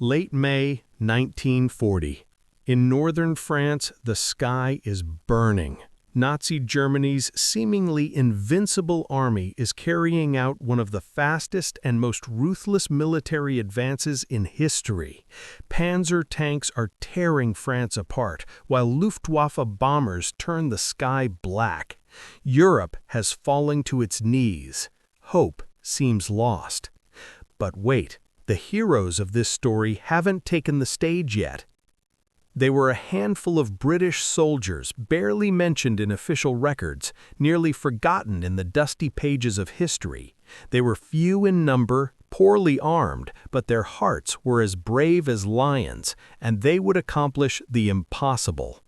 Late May 1940. In northern France, the sky is burning. Nazi Germany's seemingly invincible army is carrying out one of the fastest and most ruthless military advances in history. Panzer tanks are tearing France apart, while Luftwaffe bombers turn the sky black. Europe has fallen to its knees. Hope seems lost. But wait, the heroes of this story haven't taken the stage yet. They were a handful of British soldiers, barely mentioned in official records, nearly forgotten in the dusty pages of history. They were few in number, poorly armed, but their hearts were as brave as lions, and they would accomplish the impossible.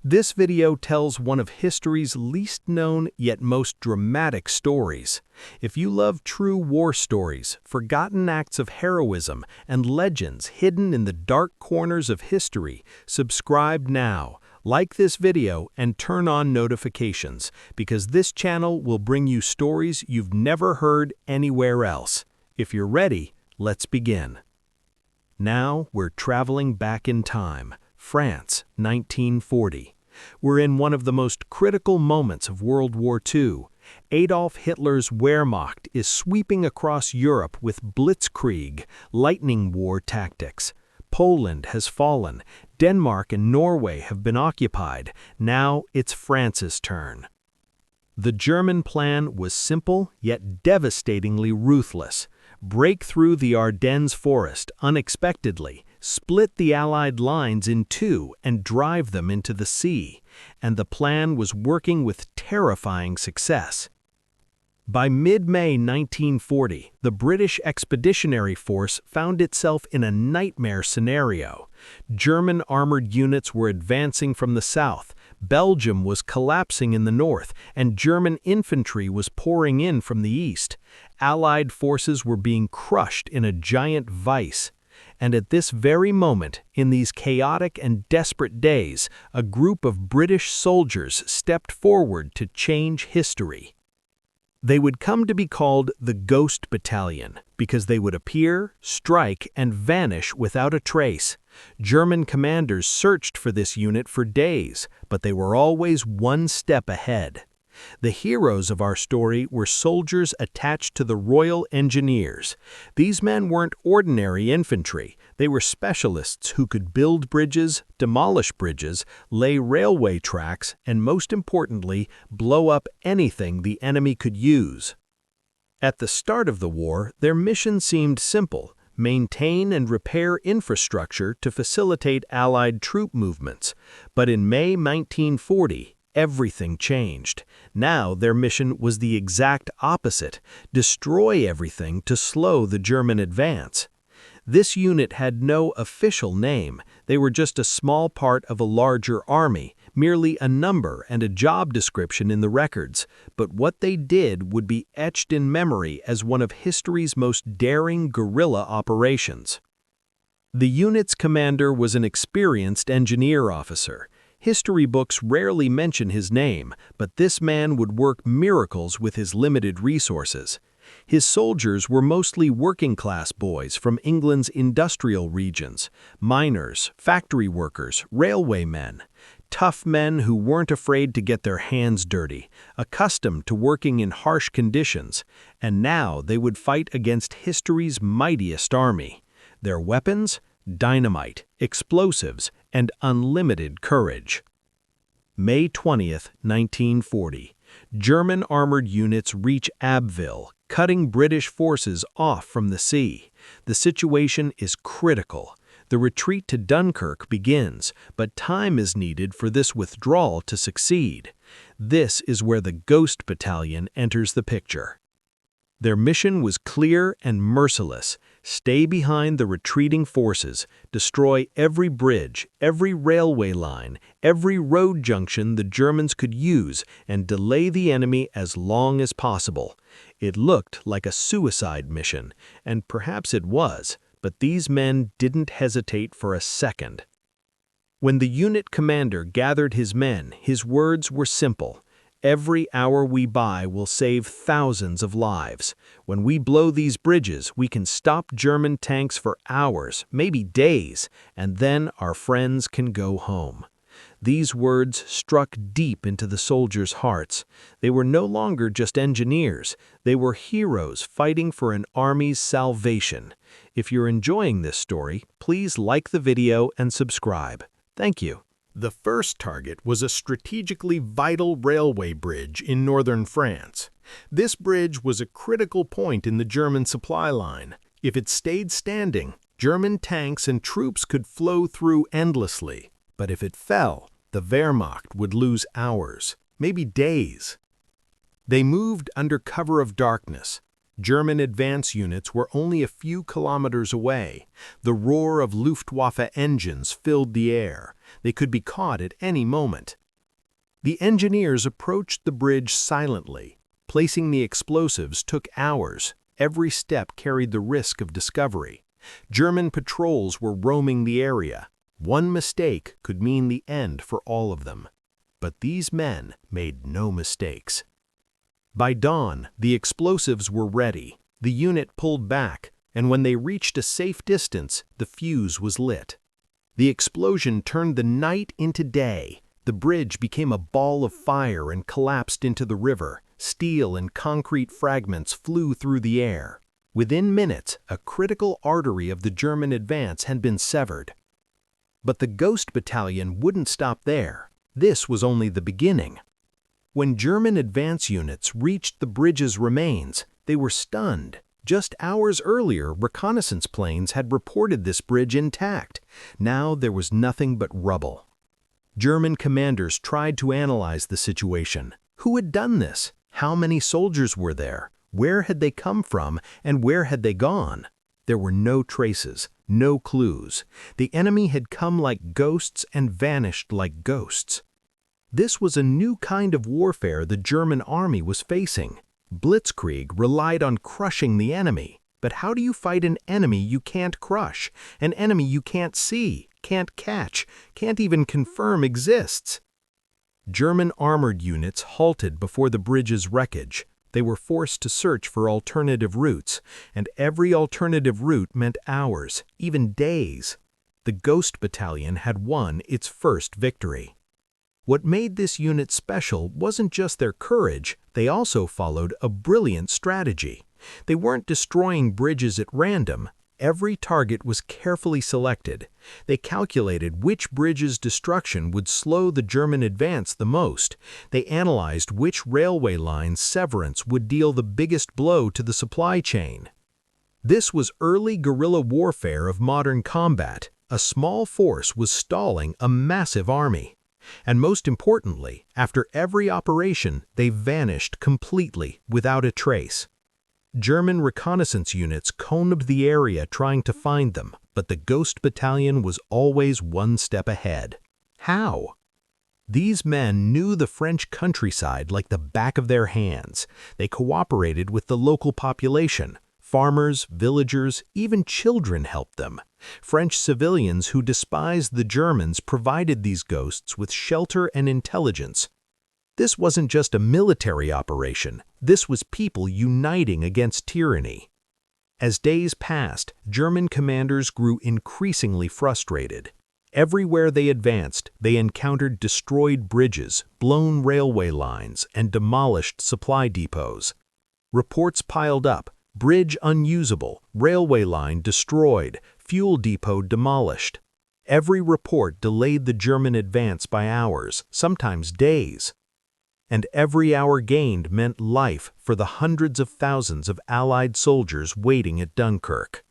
This video tells one of history's least known yet most dramatic stories. If you love true war stories, forgotten acts of heroism, and legends hidden in the dark corners of history, subscribe now, like this video, and turn on notifications, because this channel will bring you stories you've never heard anywhere else. If you're ready, let's begin. Now we're traveling back in time. France, 1940. We're in one of the most critical moments of World War II. Adolf Hitler's Wehrmacht is sweeping across Europe with blitzkrieg, lightning war tactics. Poland has fallen. Denmark and Norway have been occupied. Now it's France's turn. The German plan was simple yet devastatingly ruthless. Break through the Ardennes forest unexpectedly, split the Allied lines in two and drive them into the sea. And the plan was working with terrifying success. By mid-May 1940, the British Expeditionary Force found itself in a nightmare scenario. German armored units were advancing from the south, Belgium was collapsing in the north, and German infantry was pouring in from the east. Allied forces were being crushed in a giant vice. And at this very moment, in these chaotic and desperate days, a group of British soldiers stepped forward to change history. They would come to be called the Ghost Battalion, because they would appear, strike, and vanish without a trace. German commanders searched for this unit for days, but they were always one step ahead. The heroes of our story were soldiers attached to the Royal Engineers. These men weren't ordinary infantry. They were specialists who could build bridges, demolish bridges, lay railway tracks, and most importantly, blow up anything the enemy could use. At the start of the war, their mission seemed simple: maintain and repair infrastructure to facilitate Allied troop movements. But in May 1940, everything changed. Now their mission was the exact opposite: destroy everything to slow the German advance. This unit had no official name. They were just a small part of a larger army, merely a number and a job description in the records. But what they did would be etched in memory as one of history's most daring guerrilla operations. The unit's commander was an experienced engineer officer. History books rarely mention his name, but this man would work miracles with his limited resources. His soldiers were mostly working-class boys from England's industrial regions: miners, factory workers, railwaymen. Tough men who weren't afraid to get their hands dirty, accustomed to working in harsh conditions. And now they would fight against history's mightiest army. Their weapons? Dynamite, explosives, and unlimited courage. May 20th, 1940. German armored units reach Abbeville, cutting British forces off from the sea. The situation is critical. The retreat to Dunkirk begins, but time is needed for this withdrawal to succeed. This is where the Ghost Battalion enters the picture. Their mission was clear and merciless: stay behind the retreating forces, destroy every bridge, every railway line, every road junction the Germans could use, and delay the enemy as long as possible. It looked like a suicide mission, and perhaps it was, but these men didn't hesitate for a second. When the unit commander gathered his men, his words were simple: Every hour we buy will save thousands of lives. When we blow these bridges, we can stop German tanks for hours, maybe days, and then our friends can go home." These words struck deep into the soldiers' hearts. They were no longer just engineers. They were heroes fighting for an army's salvation. If you're enjoying this story, please like the video and subscribe. Thank you. The first target was a strategically vital railway bridge in northern France. This bridge was a critical point in the German supply line. If it stayed standing, German tanks and troops could flow through endlessly. But if it fell, the Wehrmacht would lose hours, maybe days. They moved under cover of darkness. German advance units were only a few kilometers away. The roar of Luftwaffe engines filled the air. They could be caught at any moment. The engineers approached the bridge silently. Placing the explosives took hours. Every step carried the risk of discovery. German patrols were roaming the area. One mistake could mean the end for all of them. But these men made no mistakes. By dawn, the explosives were ready. The unit pulled back, and when they reached a safe distance, the fuse was lit. The explosion turned the night into day. The bridge became a ball of fire and collapsed into the river. Steel and concrete fragments flew through the air. Within minutes, a critical artery of the German advance had been severed. But the Ghost Battalion wouldn't stop there. This was only the beginning. When German advance units reached the bridge's remains, they were stunned. Just hours earlier, reconnaissance planes had reported this bridge intact. Now there was nothing but rubble. German commanders tried to analyze the situation. Who had done this? How many soldiers were there? Where had they come from, and where had they gone? There were no traces, no clues. The enemy had come like ghosts and vanished like ghosts. This was a new kind of warfare the German army was facing. Blitzkrieg relied on crushing the enemy. But how do you fight an enemy you can't crush, an enemy you can't see, can't catch, can't even confirm exists? German armored units halted before the bridge's wreckage. They were forced to search for alternative routes, and every alternative route meant hours, even days. The Ghost Battalion had won its first victory. What made this unit special wasn't just their courage, they also followed a brilliant strategy. They weren't destroying bridges at random. Every target was carefully selected. They calculated which bridge's destruction would slow the German advance the most. They analyzed which railway line's severance would deal the biggest blow to the supply chain. This was early guerrilla warfare of modern combat. A small force was stalling a massive army. And most importantly, after every operation, they vanished completely without a trace. German reconnaissance units combed the area trying to find them, but the Ghost Battalion was always one step ahead. How? These men knew the French countryside like the back of their hands. They cooperated with the local population. Farmers, villagers, even children helped them. French civilians who despised the Germans provided these ghosts with shelter and intelligence. This wasn't just a military operation. This was people uniting against tyranny. As days passed, German commanders grew increasingly frustrated. Everywhere they advanced, they encountered destroyed bridges, blown railway lines, and demolished supply depots. Reports piled up. Bridge unusable, railway line destroyed, fuel depot demolished. Every report delayed the German advance by hours, sometimes days. And every hour gained meant life for the hundreds of thousands of Allied soldiers waiting at Dunkirk.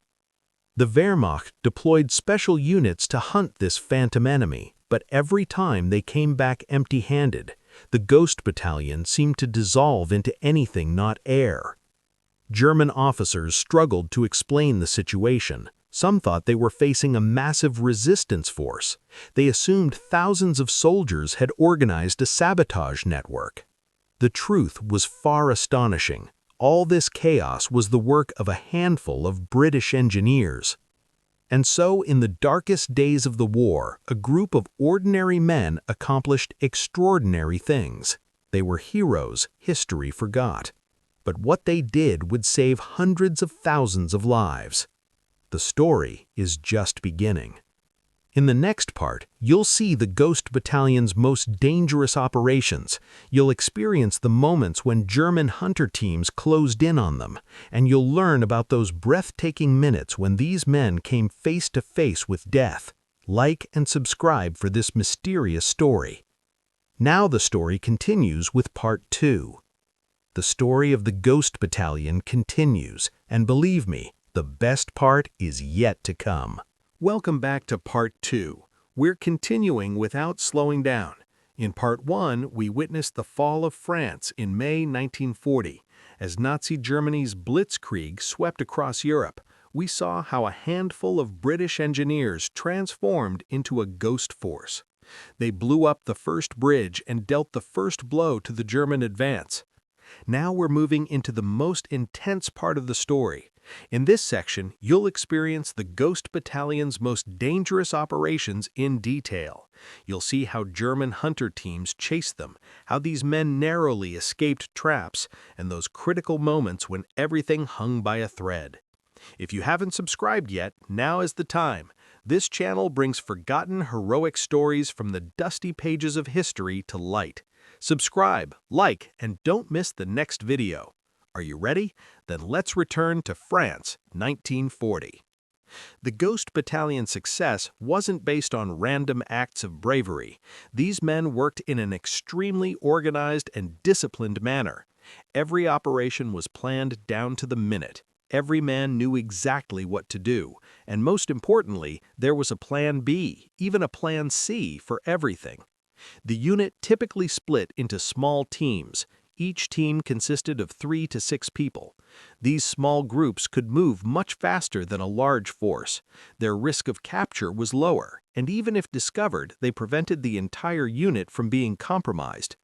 The Wehrmacht deployed special units to hunt this phantom enemy, but every time they came back empty-handed. The Ghost Battalion seemed to dissolve into anything not air. German officers struggled to explain the situation. Some thought they were facing a massive resistance force. They assumed thousands of soldiers had organized a sabotage network. The truth was far astonishing. All this chaos was the work of a handful of British engineers. And so, in the darkest days of the war, a group of ordinary men accomplished extraordinary things. They were heroes history forgot. But what they did would save hundreds of thousands of lives. The story is just beginning. In the next part, you'll see the Ghost Battalion's most dangerous operations. You'll experience the moments when German hunter teams closed in on them, and you'll learn about those breathtaking minutes when these men came face to face with death. Like and subscribe for this mysterious story. Now the story continues with Part 2. The story of the Ghost Battalion continues, and believe me, the best part is yet to come. Welcome back to Part 2. We're continuing without slowing down. In Part 1, we witnessed the fall of France in May 1940. As Nazi Germany's blitzkrieg swept across Europe, we saw how a handful of British engineers transformed into a ghost force. They blew up the first bridge and dealt the first blow to the German advance. Now we're moving into the most intense part of the story. In this section, you'll experience the Ghost Battalion's most dangerous operations in detail. You'll see how German hunter teams chased them, how these men narrowly escaped traps, and those critical moments when everything hung by a thread. If you haven't subscribed yet, now is the time. This channel brings forgotten heroic stories from the dusty pages of history to light. Subscribe, like, and don't miss the next video. Are you ready? Then let's return to France, 1940. The Ghost Battalion's success wasn't based on random acts of bravery. These men worked in an extremely organized and disciplined manner. Every operation was planned down to the minute. Every man knew exactly what to do, and most importantly, there was a Plan B, even a Plan C for everything. The unit typically split into small teams. Each team consisted of 3 to 6 people. These small groups could move much faster than a large force. Their risk of capture was lower, and even if discovered, they prevented the entire unit from being compromised.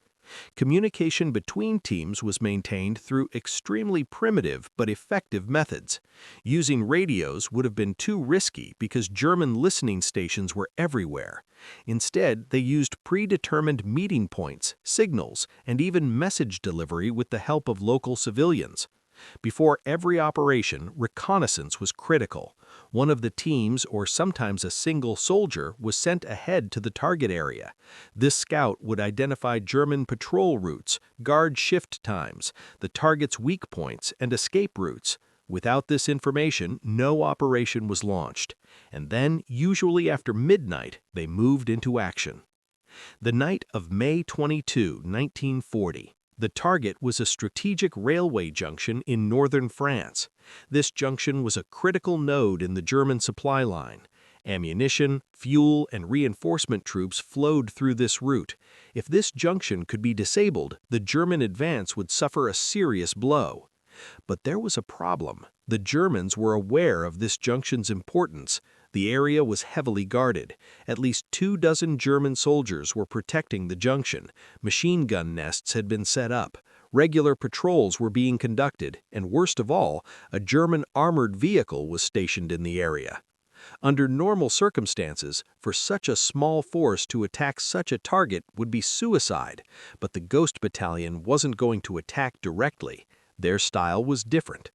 Communication between teams was maintained through extremely primitive but effective methods. Using radios would have been too risky because German listening stations were everywhere. Instead, they used predetermined meeting points, signals, and even message delivery with the help of local civilians. Before every operation, reconnaissance was critical. One of the teams, or sometimes a single soldier, was sent ahead to the target area. This scout would identify German patrol routes, guard shift times, the target's weak points, and escape routes. Without this information, no operation was launched. And then, usually after midnight, they moved into action. The night of May 22, 1940. The target was a strategic railway junction in northern France. This junction was a critical node in the German supply line. Ammunition, fuel, and reinforcement troops flowed through this route. If this junction could be disabled, the German advance would suffer a serious blow. But there was a problem. The Germans were aware of this junction's importance. The area was heavily guarded. At least 24 German soldiers were protecting the junction. Machine gun nests had been set up. Regular patrols were being conducted, and worst of all, a German armored vehicle was stationed in the area. Under normal circumstances, for such a small force to attack such a target would be suicide, but the Ghost Battalion wasn't going to attack directly. Their style was different.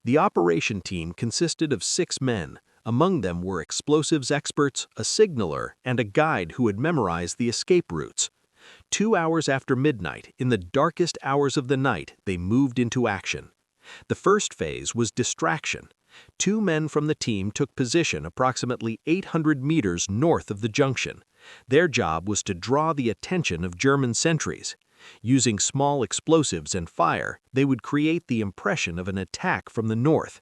The operation team consisted of 6 men. Among them were explosives experts, a signaler, and a guide who had memorized the escape routes. 2 hours after midnight, in the darkest hours of the night, they moved into action. The first phase was distraction. 2 men from the team took position approximately 800 meters north of the junction. Their job was to draw the attention of German sentries. Using small explosives and fire, they would create the impression of an attack from the north.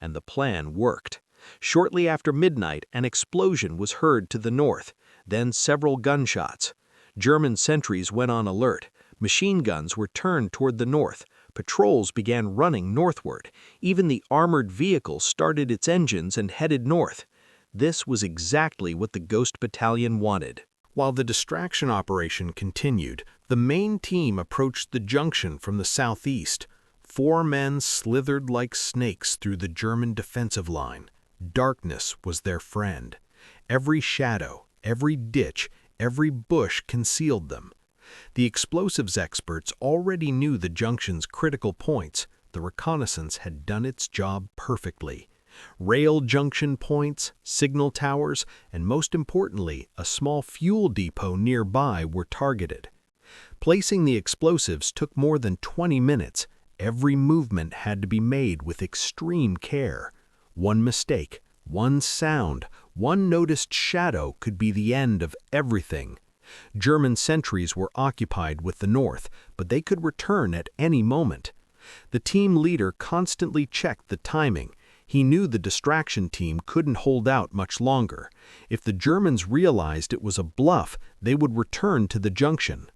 And the plan worked. Shortly after midnight, an explosion was heard to the north, then several gunshots. German sentries went on alert. Machine guns were turned toward the north. Patrols began running northward. Even the armored vehicle started its engines and headed north. This was exactly what the Ghost Battalion wanted. While the distraction operation continued, the main team approached the junction from the southeast. 4 men slithered like snakes through the German defensive line. Darkness was their friend. Every shadow, every ditch, every bush concealed them. The explosives experts already knew the junction's critical points. The reconnaissance had done its job perfectly. Rail junction points, signal towers, and most importantly, a small fuel depot nearby were targeted. Placing the explosives took more than 20 minutes. Every movement had to be made with extreme care. One mistake, one sound, one noticed shadow could be the end of everything. German sentries were occupied with the north, but they could return at any moment. The team leader constantly checked the timing. He knew the distraction team couldn't hold out much longer. If the Germans realized it was a bluff, they would return to the junction.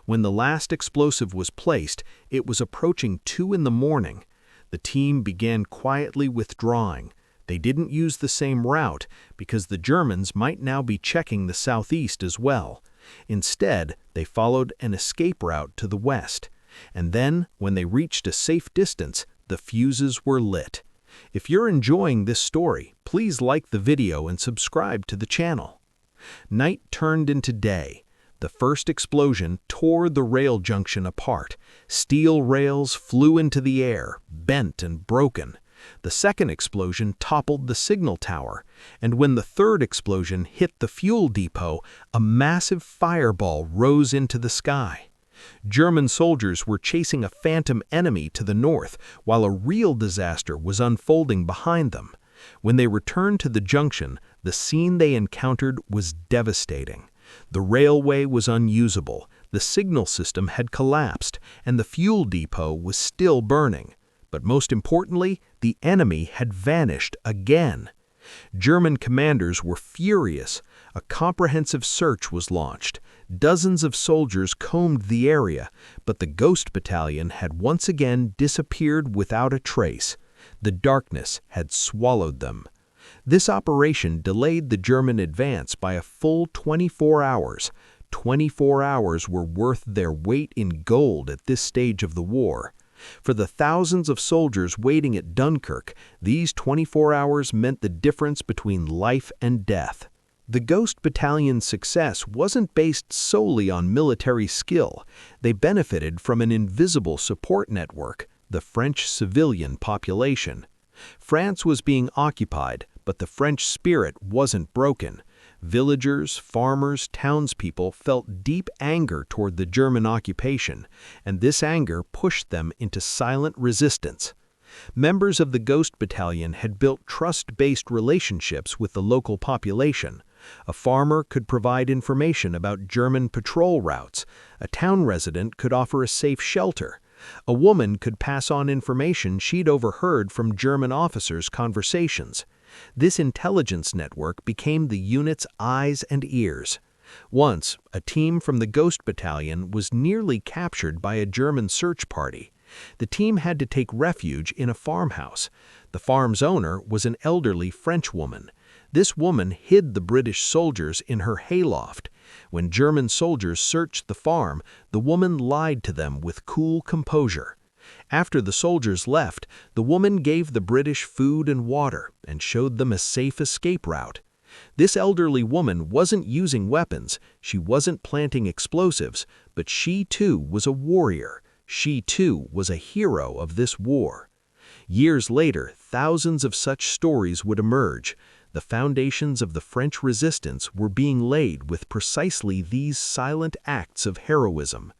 When the last explosive was placed, it was approaching 2 in the morning. The team began quietly withdrawing. They didn't use the same route because the Germans might now be checking the southeast as well. Instead, they followed an escape route to the west. And then, when they reached a safe distance, the fuses were lit. If you're enjoying this story, please like the video and subscribe to the channel. Night turned into day. The first explosion tore the rail junction apart. Steel rails flew into the air, bent and broken. The second explosion toppled the signal tower, and when the third explosion hit the fuel depot, a massive fireball rose into the sky. German soldiers were chasing a phantom enemy to the north, while a real disaster was unfolding behind them. When they returned to the junction, the scene they encountered was devastating. The railway was unusable, the signal system had collapsed, and the fuel depot was still burning. But most importantly, the enemy had vanished again. German commanders were furious. A comprehensive search was launched. Dozens of soldiers combed the area, but the Ghost Battalion had once again disappeared without a trace. The darkness had swallowed them. This operation delayed the German advance by a full 24 hours. 24 hours were worth their weight in gold at this stage of the war. For the thousands of soldiers waiting at Dunkirk, these 24 hours meant the difference between life and death. The Ghost Battalion's success wasn't based solely on military skill. They benefited from an invisible support network, the French civilian population. France was being occupied, but the French spirit wasn't broken. Villagers, farmers, townspeople felt deep anger toward the German occupation, and this anger pushed them into silent resistance. Members of the Ghost Battalion had built trust-based relationships with the local population. A farmer could provide information about German patrol routes. A town resident could offer a safe shelter. A woman could pass on information she'd overheard from German officers' conversations. This intelligence network became the unit's eyes and ears. Once, a team from the Ghost Battalion was nearly captured by a German search party. The team had to take refuge in a farmhouse. The farm's owner was an elderly French woman. This woman hid the British soldiers in her hayloft. When German soldiers searched the farm, the woman lied to them with cool composure. After the soldiers left, the woman gave the British food and water and showed them a safe escape route. This elderly woman wasn't using weapons, she wasn't planting explosives, but she too was a warrior. She too was a hero of this war. Years later, thousands of such stories would emerge. The foundations of the French resistance were being laid with precisely these silent acts of heroism.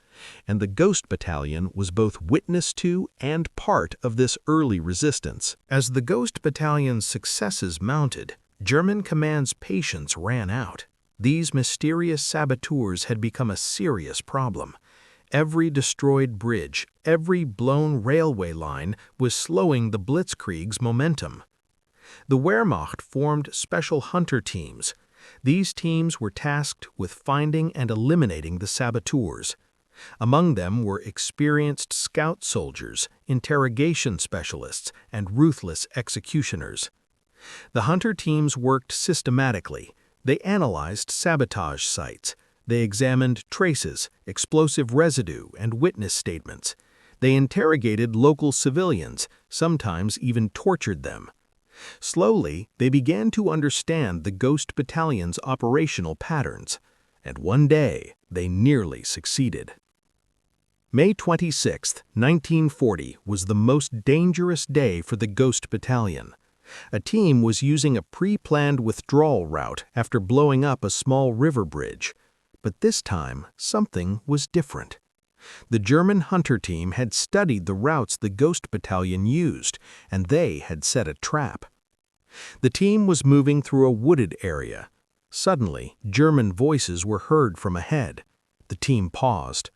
And the Ghost Battalion was both witness to and part of this early resistance. As the Ghost Battalion's successes mounted, German command's patience ran out. These mysterious saboteurs had become a serious problem. Every destroyed bridge, every blown railway line was slowing the Blitzkrieg's momentum. The Wehrmacht formed special hunter teams. These teams were tasked with finding and eliminating the saboteurs. Among them were experienced scout soldiers, interrogation specialists, and ruthless executioners. The hunter teams worked systematically. They analyzed sabotage sites. They examined traces, explosive residue, and witness statements. They interrogated local civilians, sometimes even tortured them. Slowly, they began to understand the Ghost Battalion's operational patterns. and one day they nearly succeeded. May 26, 1940 was the most dangerous day for the Ghost Battalion. A team was using a pre-planned withdrawal route after blowing up a small river bridge. But this time, something was different. The German hunter team had studied the routes the Ghost Battalion used, and they had set a trap. The team was moving through a wooded area. Suddenly, German voices were heard from ahead. The team paused.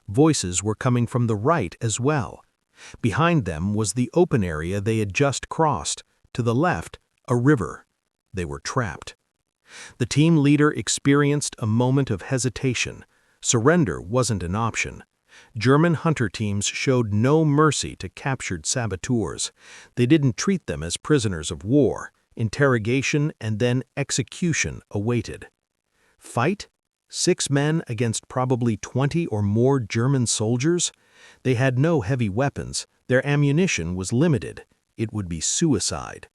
Voices were coming from the right as well. Behind them was the open area they had just crossed. To the left, a river. They were trapped. The team leader experienced a moment of hesitation. Surrender wasn't an option. German hunter teams showed no mercy to captured saboteurs. They didn't treat them as prisoners of war. Interrogation and then execution awaited. Fight? 6 men against probably 20 or more German soldiers? They had no heavy weapons. Their ammunition was limited. It would be suicide.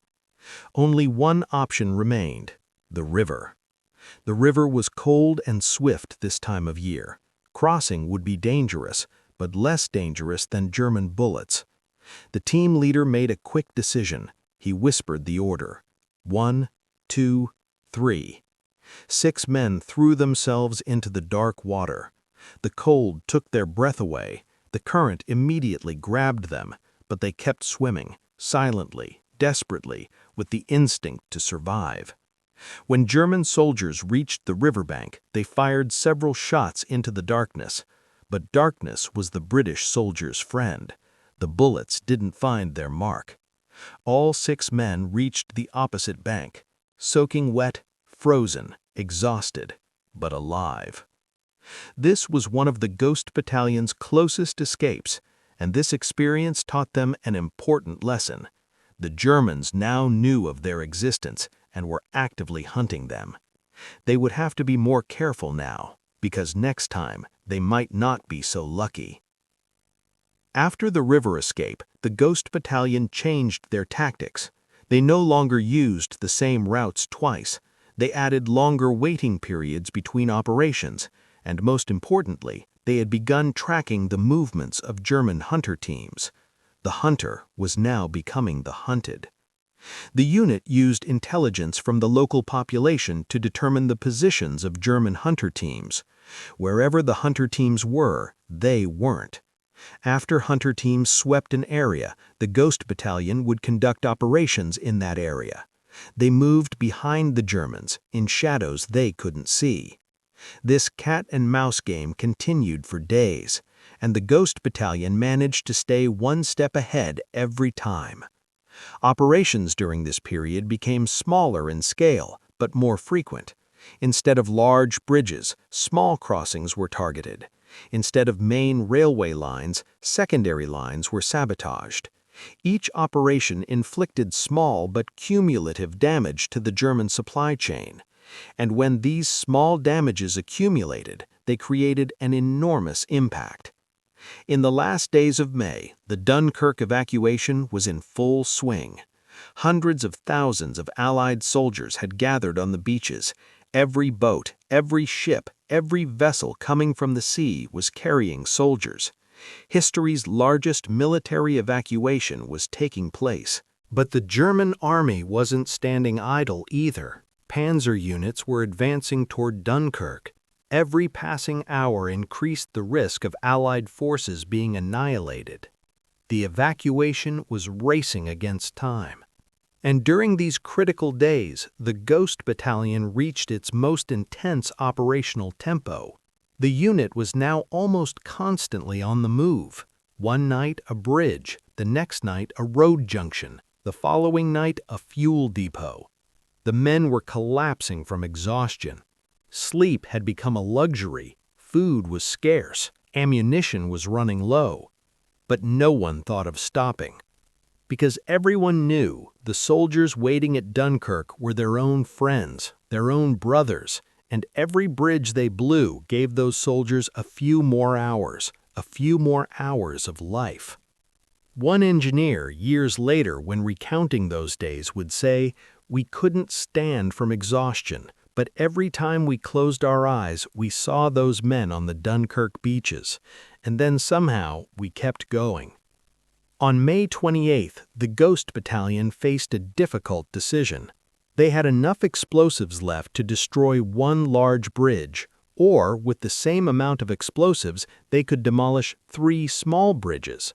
Only one option remained: the river. The river was cold and swift this time of year. Crossing would be dangerous, but less dangerous than German bullets. The team leader made a quick decision. He whispered the order. 1, 2, 3. 6 men threw themselves into the dark water. The cold took their breath away. The current immediately grabbed them, but they kept swimming, silently, desperately, with the instinct to survive. When German soldiers reached the riverbank, they fired several shots into the darkness. But darkness was the British soldiers' friend. The bullets didn't find their mark. All 6 men reached the opposite bank, soaking wet, frozen, exhausted, but alive. This was one of the Ghost Battalion's closest escapes, and this experience taught them an important lesson. The Germans now knew of their existence and were actively hunting them. They would have to be more careful now, because next time they might not be so lucky. After the river escape, the Ghost Battalion changed their tactics. They no longer used the same routes twice. They added longer waiting periods between operations, and most importantly, they had begun tracking the movements of German hunter teams. The hunter was now becoming the hunted. The unit used intelligence from the local population to determine the positions of German hunter teams. Wherever the hunter teams were, they weren't. After hunter teams swept an area, the Ghost Battalion would conduct operations in that area. They moved behind the Germans, in shadows they couldn't see. This cat-and-mouse game continued for days, and the Ghost Battalion managed to stay one step ahead every time. Operations during this period became smaller in scale, but more frequent. Instead of large bridges, small crossings were targeted. Instead of main railway lines, secondary lines were sabotaged. Each operation inflicted small but cumulative damage to the German supply chain. And when these small damages accumulated, they created an enormous impact. In the last days of May, the Dunkirk evacuation was in full swing. Hundreds of thousands of Allied soldiers had gathered on the beaches. Every boat, every ship, every vessel coming from the sea was carrying soldiers. History's largest military evacuation was taking place. But the German army wasn't standing idle either. Panzer units were advancing toward Dunkirk. Every passing hour increased the risk of Allied forces being annihilated. The evacuation was racing against time. And during these critical days, the Ghost Battalion reached its most intense operational tempo. The unit was now almost constantly on the move. One night a bridge, the next night a road junction, the following night a fuel depot. The men were collapsing from exhaustion. Sleep had become a luxury, food was scarce, ammunition was running low. But no one thought of stopping. Because everyone knew the soldiers waiting at Dunkirk were their own friends, their own brothers, and every bridge they blew gave those soldiers a few more hours of life. One engineer, years later, when recounting those days, would say, "We couldn't stand from exhaustion, But every time we closed our eyes, we saw those men on the Dunkirk beaches, and then somehow we kept going. On May 28th, the Ghost Battalion faced a difficult decision. They had enough explosives left to destroy one large bridge, or with the same amount of explosives, they could demolish 3 small bridges.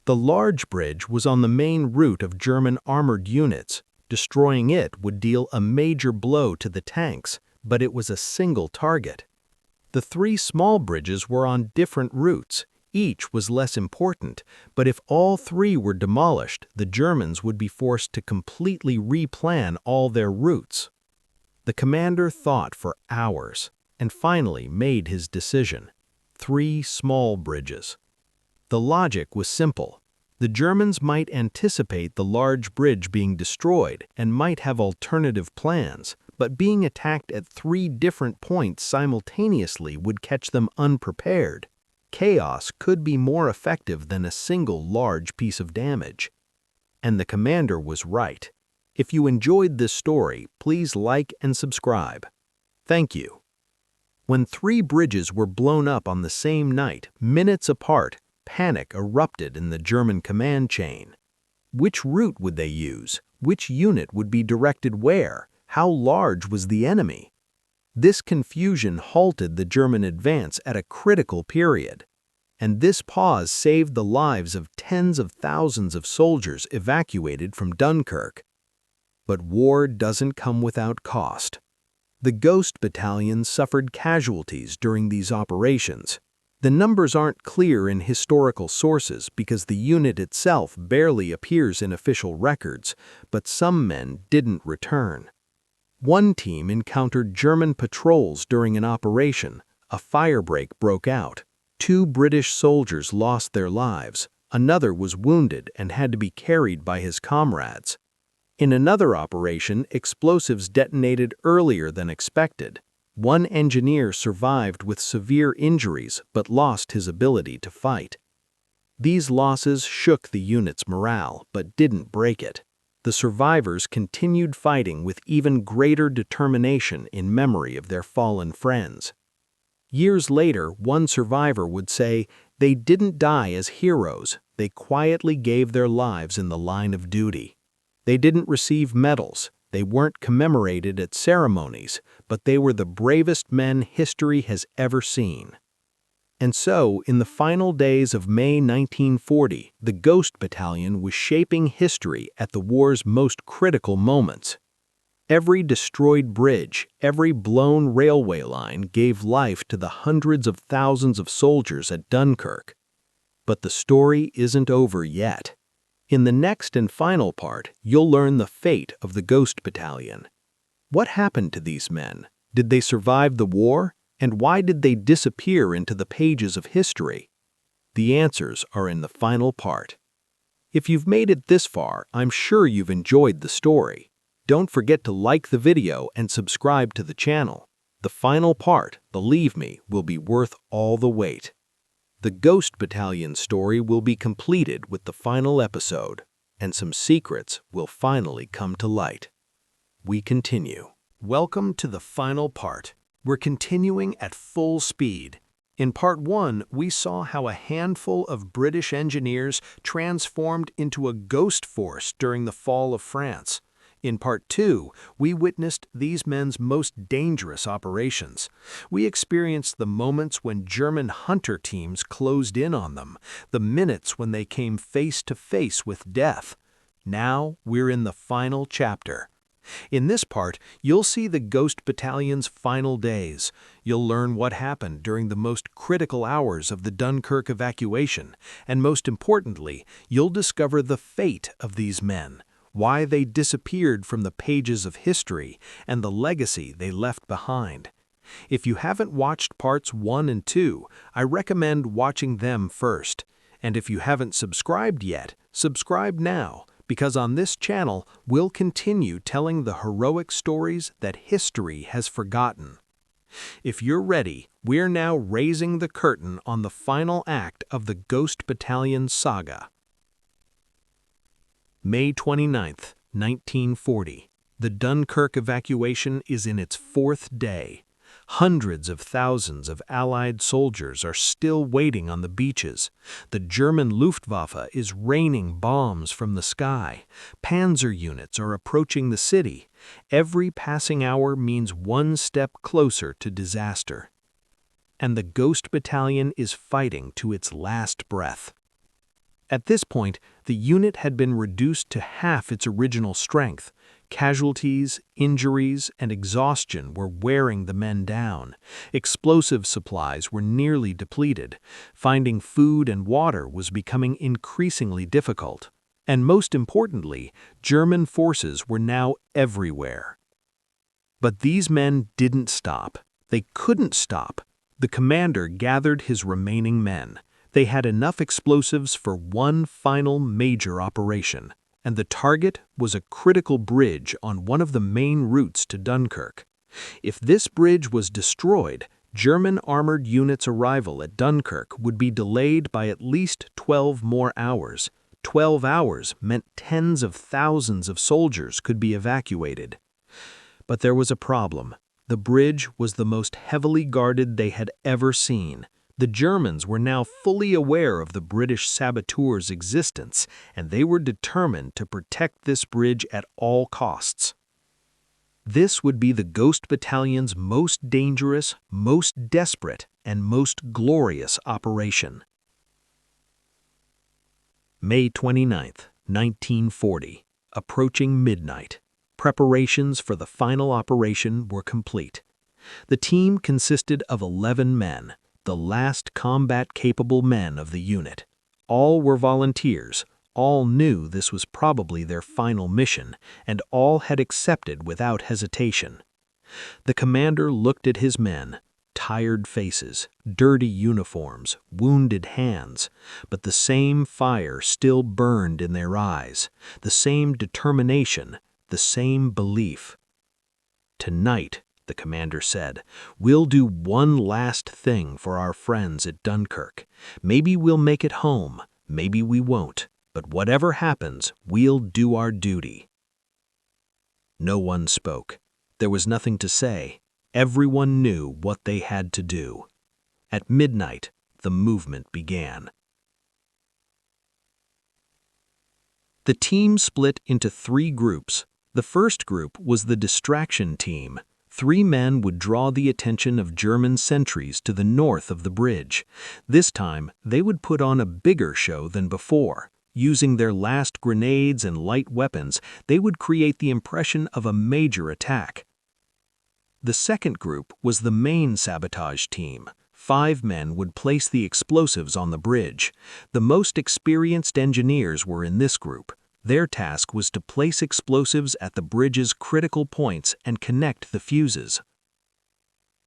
The large bridge was on the main route of German armored units. Destroying it would deal a major blow to the tanks, but it was a single target. The 3 small bridges were on different routes. Each was less important, but if all 3 were demolished, the Germans would be forced to completely replan all their routes. The commander thought for hours and finally made his decision: 3 small bridges. The logic was simple. The Germans might anticipate the large bridge being destroyed and might have alternative plans, but being attacked at 3 different points simultaneously would catch them unprepared. Chaos could be more effective than a single large piece of damage. And the commander was right. If you enjoyed this story, please like and subscribe. Thank you. When 3 bridges were blown up on the same night, minutes apart, panic erupted in the German command chain. Which route would they use? Which unit would be directed where? How large was the enemy? This confusion halted the German advance at a critical period. And this pause saved the lives of tens of thousands of soldiers evacuated from Dunkirk. But war doesn't come without cost. The Ghost Battalion suffered casualties during these operations. The numbers aren't clear in historical sources because the unit itself barely appears in official records, but some men didn't return. One team encountered German patrols during an operation. A firebreak broke out. 2 British soldiers lost their lives. Another was wounded and had to be carried by his comrades. In another operation, explosives detonated earlier than expected. 1 engineer survived with severe injuries but lost his ability to fight. These losses shook the unit's morale but didn't break it. The survivors continued fighting with even greater determination in memory of their fallen friends. Years later, one survivor would say, "They didn't die as heroes, they quietly gave their lives in the line of duty. They didn't receive medals. They weren't commemorated at ceremonies, but they were the bravest men history has ever seen." And so, in the final days of May 1940, the Ghost Battalion was shaping history at the war's most critical moments. Every destroyed bridge, every blown railway line gave life to the hundreds of thousands of soldiers at Dunkirk. But the story isn't over yet. In the next and final part, you'll learn the fate of the Ghost Battalion. What happened to these men? Did they survive the war? And why did they disappear into the pages of history? The answers are in the final part. If you've made it this far, I'm sure you've enjoyed the story. Don't forget to like the video and subscribe to the channel. The final part, believe me, will be worth all the wait. The Ghost Battalion story will be completed with the final episode, and some secrets will finally come to light. We continue. Welcome to the final part. We're continuing at full speed. In part 1, we saw how a handful of British engineers transformed into a ghost force during the fall of France. In part 2, we witnessed these men's most dangerous operations. We experienced the moments when German hunter teams closed in on them, the minutes when they came face to face with death. Now we're in the final chapter. In this part, you'll see the Ghost Battalion's final days. You'll learn what happened during the most critical hours of the Dunkirk evacuation, and most importantly, you'll discover the fate of these men, why they disappeared from the pages of history, and the legacy they left behind. If you haven't watched parts 1 and 2, I recommend watching them first. And if you haven't subscribed yet, subscribe now, because on this channel, we'll continue telling the heroic stories that history has forgotten. If you're ready, we're now raising the curtain on the final act of the Ghost Battalion saga. May 29, 1940. The Dunkirk evacuation is in its fourth day. Hundreds of thousands of Allied soldiers are still waiting on the beaches. The German Luftwaffe is raining bombs from the sky. Panzer units are approaching the city. Every passing hour means one step closer to disaster. And the Ghost Battalion is fighting to its last breath. At this point, the unit had been reduced to half its original strength. Casualties, injuries, and exhaustion were wearing the men down. Explosive supplies were nearly depleted. Finding food and water was becoming increasingly difficult. And most importantly, German forces were now everywhere. But these men didn't stop. They couldn't stop. The commander gathered his remaining men. They had enough explosives for one final major operation, and the target was a critical bridge on one of the main routes to Dunkirk. If this bridge was destroyed, German armored units' arrival at Dunkirk would be delayed by at least 12 more hours. 12 hours meant tens of thousands of soldiers could be evacuated. But there was a problem. The bridge was the most heavily guarded they had ever seen. The Germans were now fully aware of the British saboteurs' existence, and they were determined to protect this bridge at all costs. This would be the Ghost Battalion's most dangerous, most desperate, and most glorious operation. May 29, 1940, approaching midnight. Preparations for the final operation were complete. The team consisted of 11 men, the last combat-capable men of the unit. All were volunteers, all knew this was probably their final mission, and all had accepted without hesitation. The commander looked at his men, tired faces, dirty uniforms, wounded hands, but the same fire still burned in their eyes, the same determination, the same belief. "Tonight," the commander said, "we'll do one last thing for our friends at Dunkirk. Maybe we'll make it home, maybe we won't, but whatever happens, we'll do our duty." No one spoke. There was nothing to say. Everyone knew what they had to do. At midnight, the movement began. The team split into 3 groups. The first group was the distraction team. 3 men would draw the attention of German sentries to the north of the bridge. This time, they would put on a bigger show than before. Using their last grenades and light weapons, they would create the impression of a major attack. The second group was the main sabotage team. 5 men would place the explosives on the bridge. The most experienced engineers were in this group. Their task was to place explosives at the bridge's critical points and connect the fuses.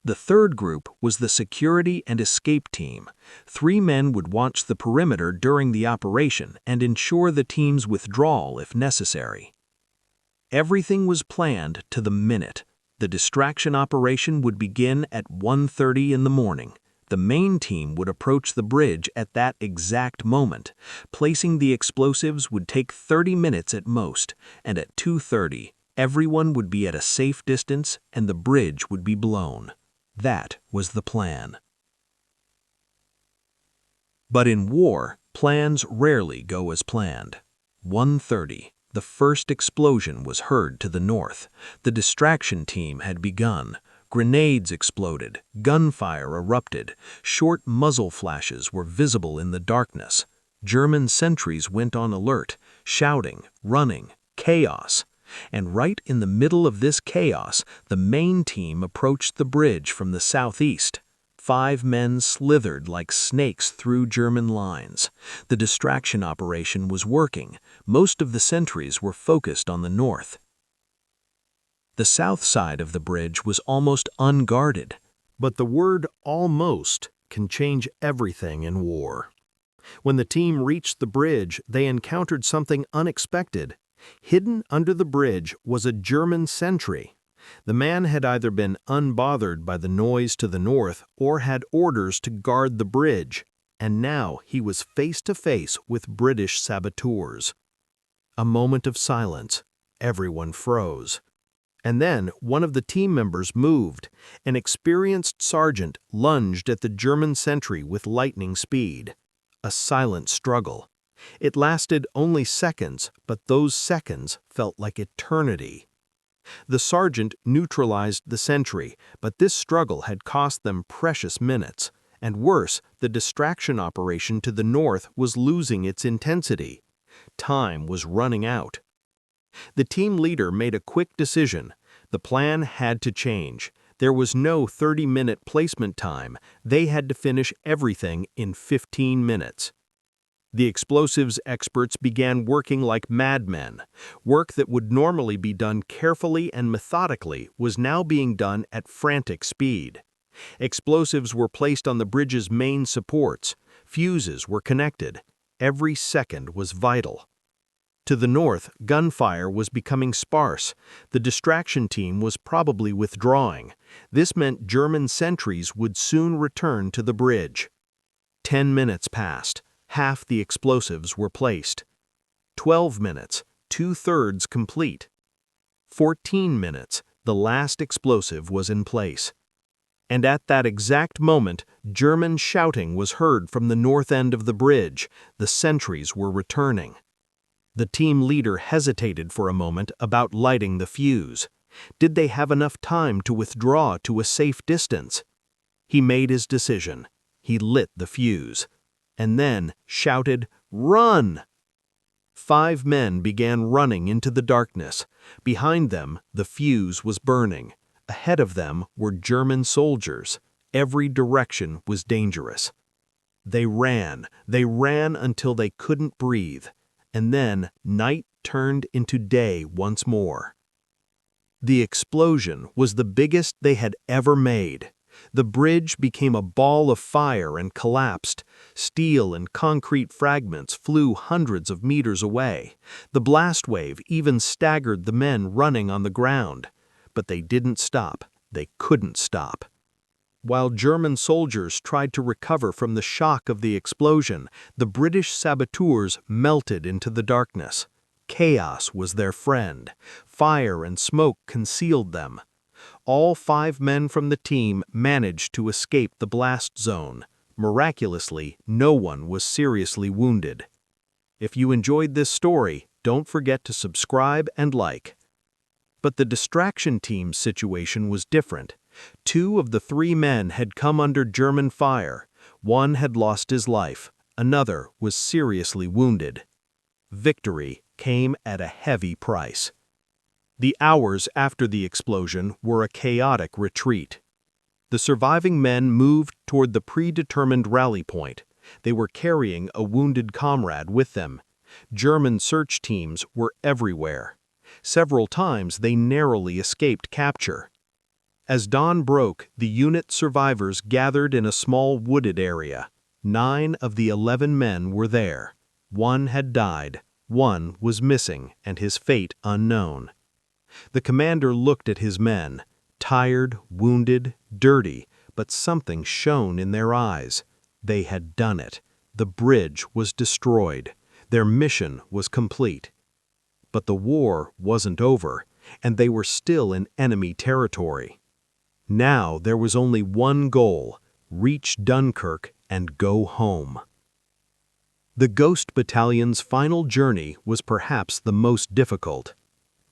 The third group was the security and escape team. 3 men would watch the perimeter during the operation and ensure the team's withdrawal if necessary. Everything was planned to the minute. The distraction operation would begin at 1:30 in the morning. The main team would approach the bridge at that exact moment. Placing the explosives would take 30 minutes at most, and at 2:30, everyone would be at a safe distance and the bridge would be blown. That was the plan. But in war, plans rarely go as planned. 1:30. The first explosion was heard to the north. The distraction team had begun. Grenades exploded, gunfire erupted, short muzzle flashes were visible in the darkness. German sentries went on alert, shouting, running, chaos. And right in the middle of this chaos, the main team approached the bridge from the southeast. 5 men slithered like snakes through German lines. The distraction operation was working. Most of the sentries were focused on the north. The south side of the bridge was almost unguarded. But the word "almost" can change everything in war. When the team reached the bridge, they encountered something unexpected. Hidden under the bridge was a German sentry. The man had either been unbothered by the noise to the north or had orders to guard the bridge, and now he was face to face with British saboteurs. A moment of silence. Everyone froze. And then one of the team members moved. An experienced sergeant lunged at the German sentry with lightning speed. A silent struggle. It lasted only seconds, but those seconds felt like eternity. The sergeant neutralized the sentry, but this struggle had cost them precious minutes. And worse, the distraction operation to the north was losing its intensity. Time was running out. The team leader made a quick decision. The plan had to change. There was no 30-minute placement time. They had to finish everything in 15 minutes. The explosives experts began working like madmen. Work that would normally be done carefully and methodically was now being done at frantic speed. Explosives were placed on the bridge's main supports. Fuses were connected. Every second was vital. To the north, gunfire was becoming sparse. The distraction team was probably withdrawing. This meant German sentries would soon return to the bridge. 10 minutes passed. Half the explosives were placed. 12 minutes, 2/3 complete. 14 minutes, the last explosive was in place. And at that exact moment, German shouting was heard from the north end of the bridge. The sentries were returning. The team leader hesitated for a moment about lighting the fuse. Did they have enough time to withdraw to a safe distance? He made his decision. He lit the fuse. And then shouted, "Run!" 5 men began running into the darkness. Behind them, the fuse was burning. Ahead of them were German soldiers. Every direction was dangerous. They ran until they couldn't breathe. And then night turned into day once more. The explosion was the biggest they had ever made. The bridge became a ball of fire and collapsed. Steel and concrete fragments flew hundreds of meters away. The blast wave even staggered the men running on the ground. But they didn't stop. They couldn't stop. While German soldiers tried to recover from the shock of the explosion, the British saboteurs melted into the darkness. Chaos was their friend. Fire and smoke concealed them. All 5 men from the team managed to escape the blast zone. Miraculously, no one was seriously wounded. If you enjoyed this story, don't forget to subscribe and like. But the distraction team's situation was different. 2 of the 3 men had come under German fire. One had lost his life. Another was seriously wounded. Victory came at a heavy price. The hours after the explosion were a chaotic retreat. The surviving men moved toward the predetermined rally point. They were carrying a wounded comrade with them. German search teams were everywhere. Several times they narrowly escaped capture. As dawn broke, the unit survivors gathered in a small wooded area. 9 of the 11 men were there. 1 had died. 1 was missing and his fate unknown. The commander looked at his men, tired, wounded, dirty, but something shone in their eyes. They had done it. The bridge was destroyed. Their mission was complete. But the war wasn't over, and they were still in enemy territory. Now there was only one goal: reach Dunkirk and go home. The Ghost Battalion's final journey was perhaps the most difficult.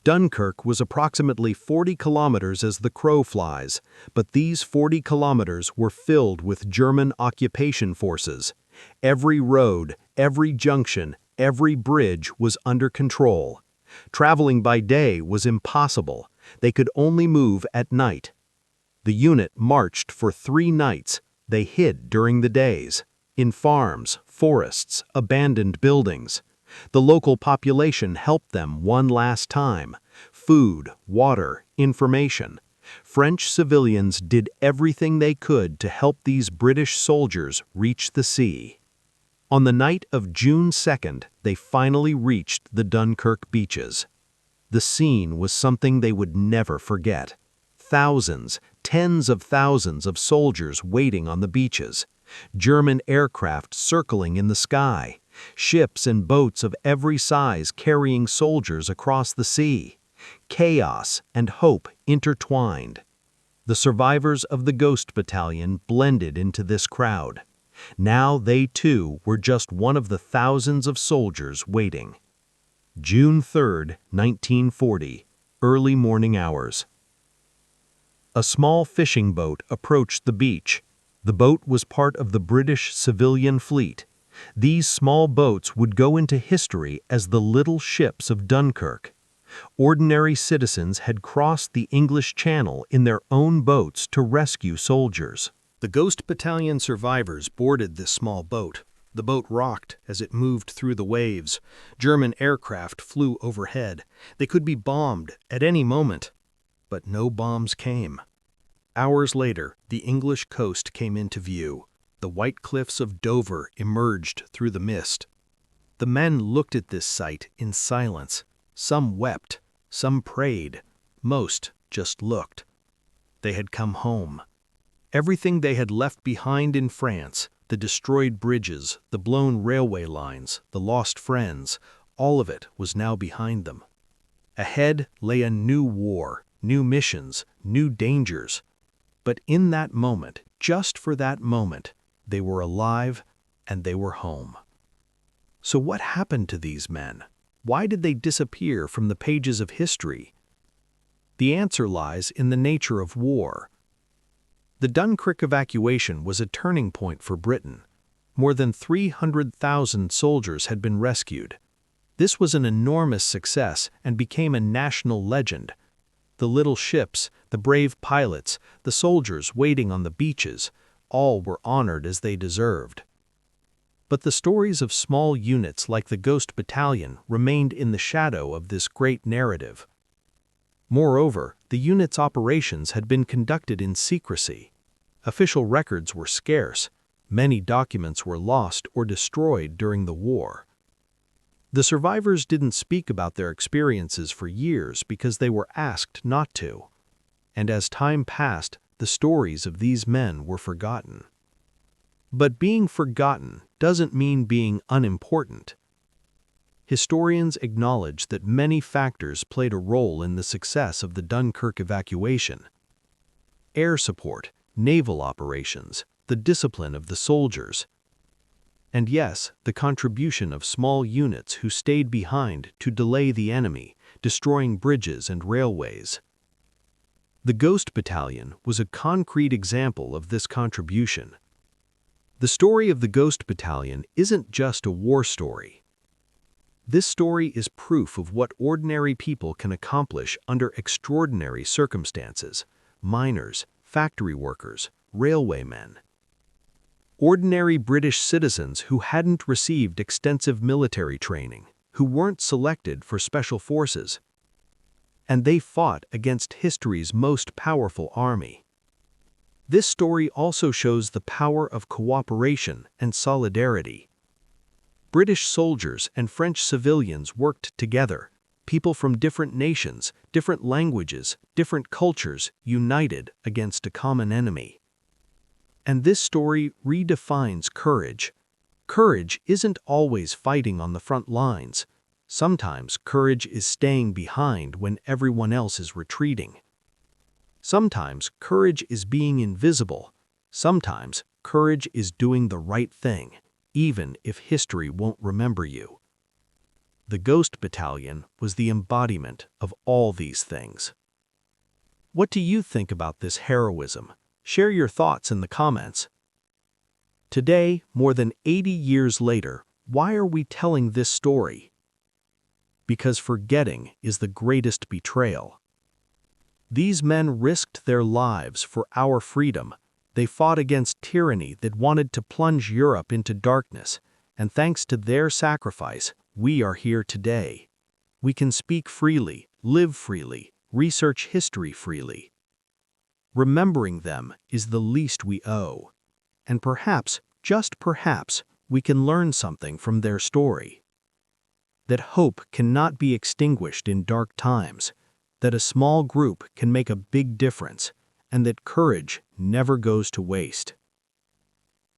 Dunkirk was approximately 40 kilometers as the crow flies, but these 40 kilometers were filled with German occupation forces. Every road, every junction, every bridge was under control. Traveling by day was impossible. They could only move at night. The unit marched for 3 nights. They hid during the days, in farms, forests, abandoned buildings. The local population helped them one last time. Food, water, information. French civilians did everything they could to help these British soldiers reach the sea. On the night of June 2nd, they finally reached the Dunkirk beaches. The scene was something they would never forget. Thousands, tens of thousands of soldiers waiting on the beaches. German aircraft circling in the sky. Ships and boats of every size carrying soldiers across the sea. Chaos and hope intertwined. The survivors of the Ghost Battalion blended into this crowd. Now they too were just one of the thousands of soldiers waiting. June 3, 1940, early morning hours. A small fishing boat approached the beach. The boat was part of the British civilian fleet. These small boats would go into history as the little ships of Dunkirk. Ordinary citizens had crossed the English Channel in their own boats to rescue soldiers. The Ghost Battalion survivors boarded this small boat. The boat rocked as it moved through the waves. German aircraft flew overhead. They could be bombed at any moment. But no bombs came. Hours later, the English coast came into view. The white cliffs of Dover emerged through the mist. The men looked at this sight in silence. Some wept, some prayed, most just looked. They had come home. Everything they had left behind in France, the destroyed bridges, the blown railway lines, the lost friends, all of it was now behind them. Ahead lay a new war, new missions, new dangers. But in that moment, just for that moment, they were alive and they were home. So what happened to these men? Why did they disappear from the pages of history? The answer lies in the nature of war. The Dunkirk evacuation was a turning point for Britain. More than 300,000 soldiers had been rescued. This was an enormous success and became a national legend. The little ships, the brave pilots, the soldiers waiting on the beaches, all were honored as they deserved. But the stories of small units like the Ghost Battalion remained in the shadow of this great narrative. Moreover, the unit's operations had been conducted in secrecy. Official records were scarce. Many documents were lost or destroyed during the war. The survivors didn't speak about their experiences for years because they were asked not to. And as time passed, the stories of these men were forgotten. But being forgotten doesn't mean being unimportant. Historians acknowledge that many factors played a role in the success of the Dunkirk evacuation. Air support, naval operations, the discipline of the soldiers, and yes, the contribution of small units who stayed behind to delay the enemy, destroying bridges and railways. The Ghost Battalion was a concrete example of this contribution. The story of the Ghost Battalion isn't just a war story. This story is proof of what ordinary people can accomplish under extraordinary circumstances: miners, factory workers, railwaymen. Ordinary British citizens who hadn't received extensive military training, who weren't selected for special forces. And they fought against history's most powerful army. This story also shows the power of cooperation and solidarity. British soldiers and French civilians worked together. People from different nations, different languages, different cultures united against a common enemy. And this story redefines courage. Courage isn't always fighting on the front lines. Sometimes courage is staying behind when everyone else is retreating. Sometimes courage is being invisible. Sometimes courage is doing the right thing, even if history won't remember you. The Ghost Battalion was the embodiment of all these things. What do you think about this heroism? Share your thoughts in the comments. Today, more than 80 years later, why are we telling this story? Because forgetting is the greatest betrayal. These men risked their lives for our freedom. They fought against tyranny that wanted to plunge Europe into darkness, and thanks to their sacrifice, we are here today. We can speak freely, live freely, research history freely. Remembering them is the least we owe. And perhaps, just perhaps, we can learn something from their story. That hope cannot be extinguished in dark times, that a small group can make a big difference, and that courage never goes to waste.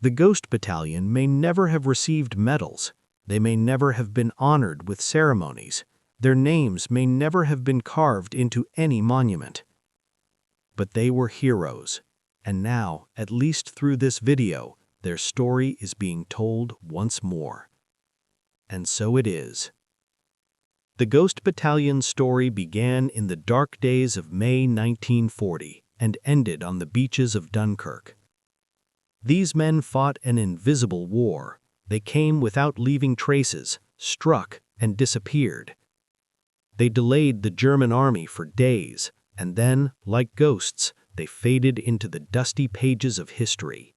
The Ghost Battalion may never have received medals, they may never have been honored with ceremonies, Their names may never have been carved into any monument. But they were heroes, and now, at least through this video, their story is being told once more. And so it is. The Ghost Battalion's story began in the dark days of May 1940 and ended on the beaches of Dunkirk. These men fought an invisible war. They came without leaving traces, struck, and disappeared. They delayed the German army for days, and then, like ghosts, they faded into the dusty pages of history.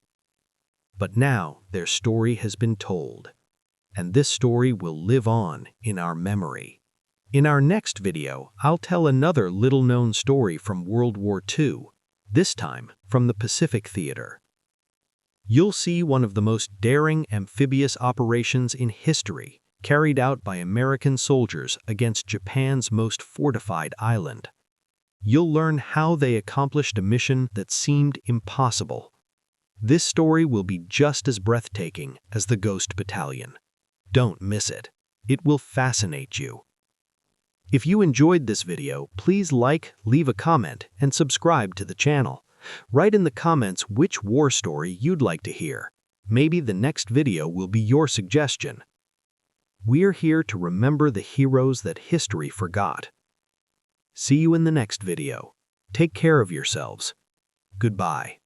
But now their story has been told, and this story will live on in our memory. In our next video, I'll tell another little-known story from World War II, this time from the Pacific Theater. You'll see one of the most daring amphibious operations in history, carried out by American soldiers against Japan's most fortified island. You'll learn how they accomplished a mission that seemed impossible. This story will be just as breathtaking as the Ghost Battalion. Don't miss it. It will fascinate you. If you enjoyed this video, please like, leave a comment, and subscribe to the channel. Write in the comments which war story you'd like to hear. Maybe the next video will be your suggestion. We're here to remember the heroes that history forgot. See you in the next video. Take care of yourselves. Goodbye.